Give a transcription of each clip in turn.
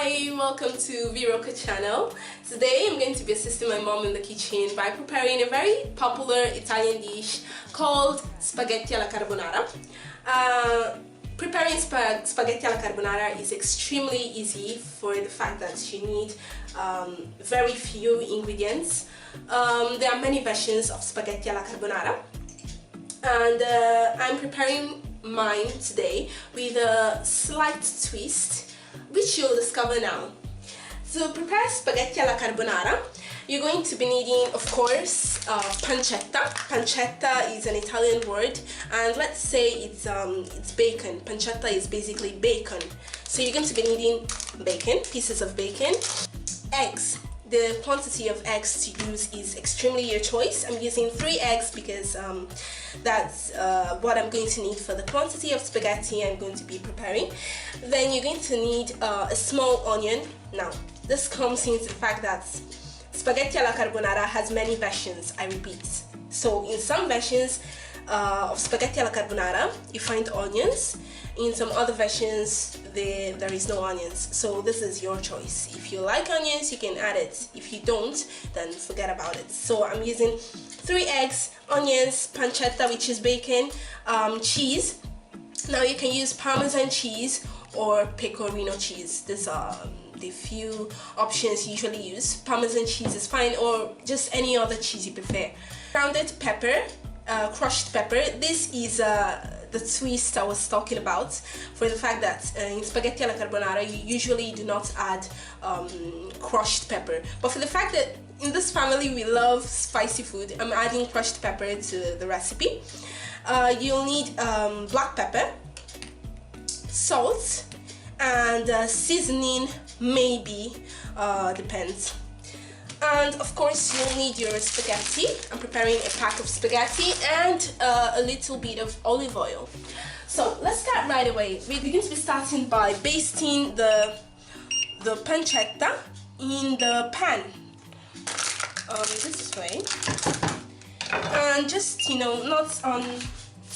Hi, welcome to Vyroko channel. Today I'm going to be assisting my mom in the kitchen by preparing a very popular Italian dish called spaghetti alla carbonara. Preparing spaghetti alla carbonara is extremely easy for the fact that you need very few ingredients. There are many versions of spaghetti alla carbonara, and I'm preparing mine today with a slight twist, which you'll discover now. To prepare spaghetti alla carbonara, you're going to be needing, of course, pancetta. Pancetta is an Italian word, and let's say it's bacon. Pancetta is basically bacon. So you're going to be needing bacon, pieces of bacon, eggs. The quantity of eggs to use is extremely your choice. I'm using 3 eggs because that's what I'm going to need for the quantity of spaghetti I'm going to be preparing. Then you're going to need a small onion. Now, this comes into the fact that spaghetti alla carbonara has many versions, I repeat. So in some versions of spaghetti alla carbonara, you find onions. In some other versions, there is no onions. So this is your choice. If you like onions, you can add it. If you don't, then forget about it. So I'm using 3 eggs, onions, pancetta, which is bacon, cheese. Now you can use Parmesan cheese or pecorino cheese. These are the few options you usually use. Parmesan cheese is fine, or just any other cheese you prefer. Grounded pepper, crushed pepper. This is the twist I was talking about, for the fact that in spaghetti alla carbonara you usually do not add crushed pepper, but for the fact that in this family we love spicy food, I'm adding crushed pepper to the recipe. You'll need black pepper, salt, and seasoning, maybe, depends. And of course you'll need your spaghetti. I'm preparing a pack of spaghetti and a little bit of olive oil. So let's start right away. We're going to be starting by basting the pancetta in the pan, this way, and just, you know, not on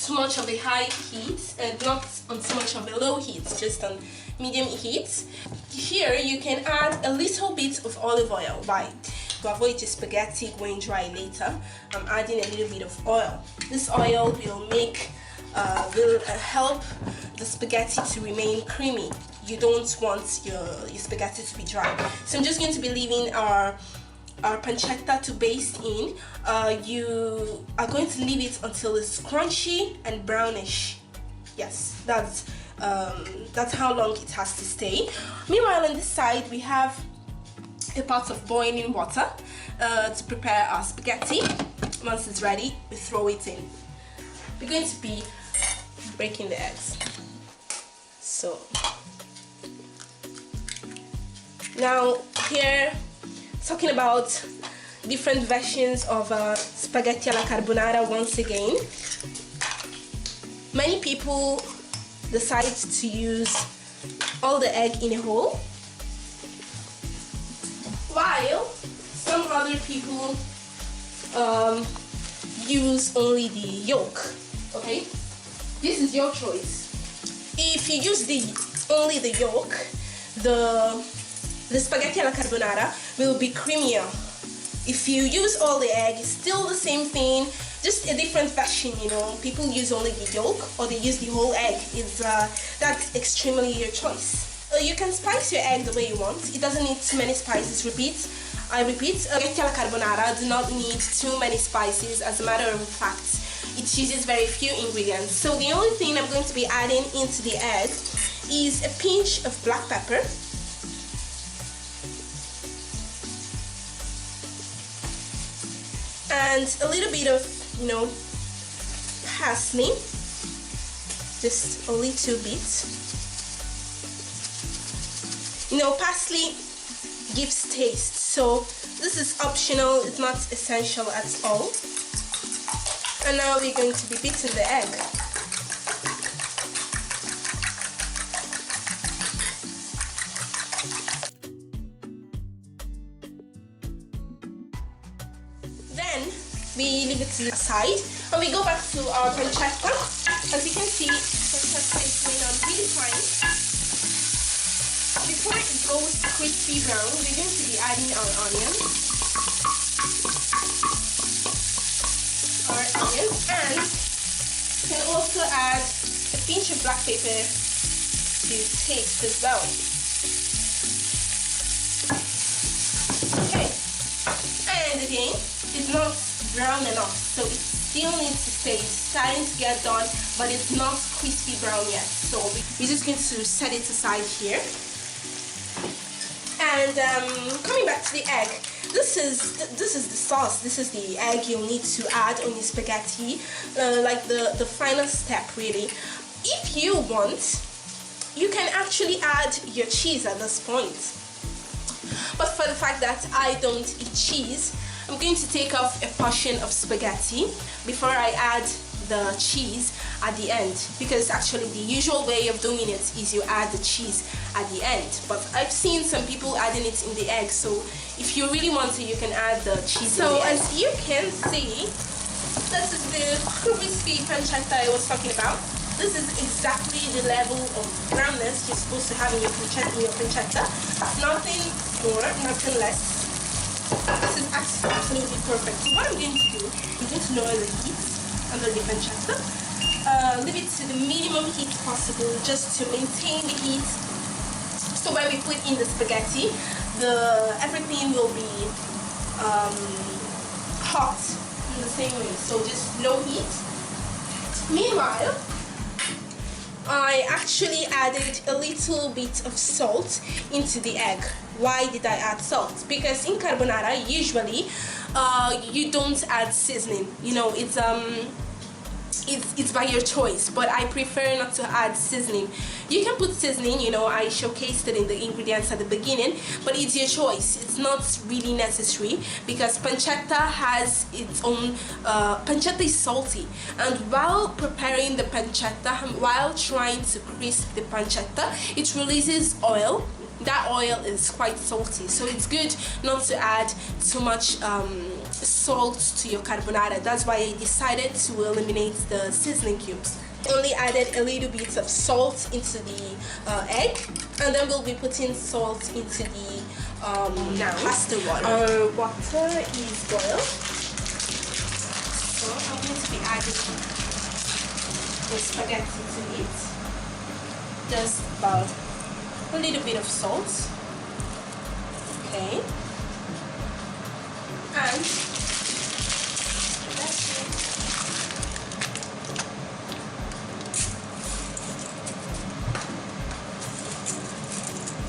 too much of a high heat and not on too much of a low heat, just on medium heat. Here you can add a little bit of olive oil. Why? To avoid the spaghetti going dry later, I'm adding a little bit of oil. This oil will help the spaghetti to remain creamy. You don't want your spaghetti to be dry. So I'm just going to be leaving our pancetta to baste in. You are going to leave it until it's crunchy and brownish. Yes, that's how long it has to stay. Meanwhile, on this side we have a pot of boiling water to prepare our spaghetti. Once it's ready, we throw it in. We're going to be breaking the eggs. So now here, talking about different versions of spaghetti alla carbonara once again. Many people decide to use all the egg in a whole, while some other people use only the yolk. Okay, this is your choice. If you use only the yolk, the spaghetti alla carbonara will be creamier. If you use all the egg, it's still the same thing, just a different version. You know, people use only the yolk or they use the whole egg. That's extremely your choice. You can spice your egg the way you want. It doesn't need too many spices. I repeat, spaghetti alla carbonara do not need too many spices. As a matter of fact, it uses very few ingredients. So the only thing I'm going to be adding into the egg is a pinch of black pepper, and a little bit of, you know, parsley, just a little bit. You know, parsley gives taste, so this is optional, it's not essential at all. And now we're going to be beating the egg. Then we leave it to the side and we go back to our pancetta. As you can see, pancetta is going on really fine. Before it goes crispy brown, we're going to be adding our onions. And you can also add a pinch of black pepper to taste as well. Okay, and again, it's not brown enough, so it still needs to stay. It's starting to get done, but it's not crispy brown yet. So we're just going to set it aside here. And coming back to the egg, this is the sauce. This is the egg you'll need to add on your spaghetti, like the final step really. If you want, you can actually add your cheese at this point. But for the fact that I don't eat cheese, I'm going to take off a portion of spaghetti before I add the cheese at the end, because actually the usual way of doing it is you add the cheese at the end, but I've seen some people adding it in the egg, so if you really want to, you can add the cheese in the egg. So as you can see, this is the crispy pancetta I was talking about. This is exactly the level of brownness you're supposed to have in your pancetta. Nothing more, nothing less. This is absolutely perfect. So what I'm going to do, I'm going to lower the heat under the pancetta. Leave it to the minimum heat possible, just to maintain the heat. So when we put in the spaghetti, everything will be hot in the same way. So just low heat. Meanwhile, I actually added a little bit of salt into the egg. Why did I add salt? Because in carbonara, usually you don't add seasoning. You know, it's by your choice, but I prefer not to add seasoning. You can put seasoning, you know, I showcased it in the ingredients at the beginning, but it's your choice. It's not really necessary, because pancetta has its own, pancetta is salty, and while preparing the pancetta, while trying to crisp the pancetta, it releases oil. That oil is quite salty, so it's good not to add too much salt to your carbonara. That's why I decided to eliminate the seasoning cubes. Only added a little bit of salt into the egg, and then we'll be putting salt into the pasta water. Our water is boiled, so I'm going to be adding the spaghetti to it. Just about a little bit of salt, okay, and that's it.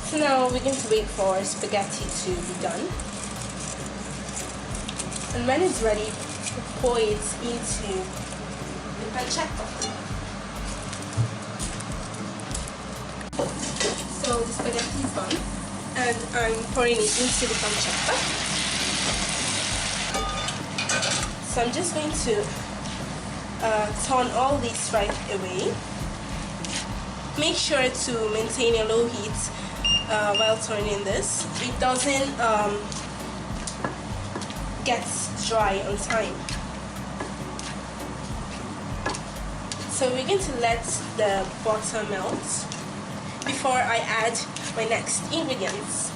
So now we're going to wait for spaghetti to be done, and when it's ready, pour it into the pancetta. So the spaghetti is done, and I'm pouring it into the pancetta. So I'm just going to turn all this right away. Make sure to maintain a low heat while turning this. It doesn't get dry on time. So we're going to let the butter melt before I add my next ingredients.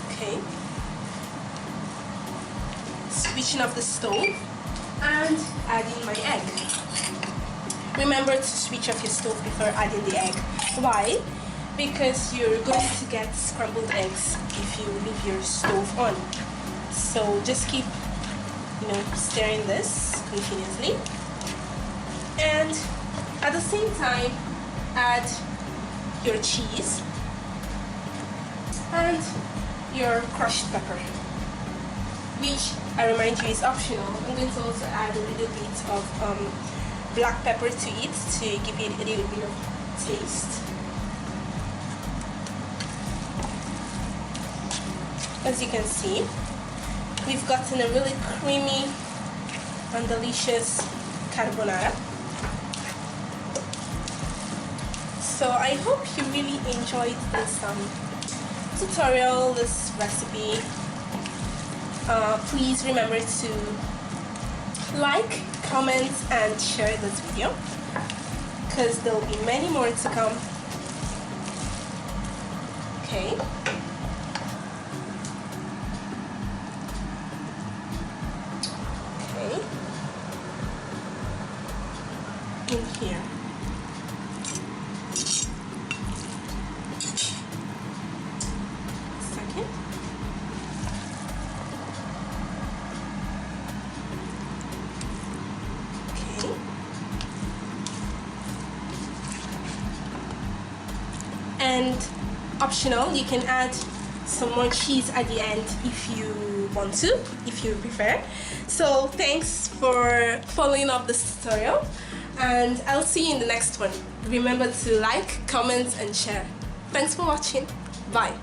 Okay. Switching off the stove and adding my egg. Remember to switch off your stove before adding the egg. Why? Because you're going to get scrambled eggs if you leave your stove on. So just keep, stirring this continuously. And at the same time, add your cheese and your crushed pepper, which I remind you is optional. I'm going to also add a little bit of black pepper to it to give it a little bit of taste. As you can see, we've gotten a really creamy and delicious carbonara. So I hope you really enjoyed this tutorial, this recipe. Please remember to like, comment and share this video. because there will be many more to come. Okay. Okay. In here. Second. Okay. And optional, you can add some more cheese at the end if you want to, if you prefer. So thanks for following up this tutorial, and I'll see you in the next one. Remember to like, comment and share. Thanks for watching. Bye.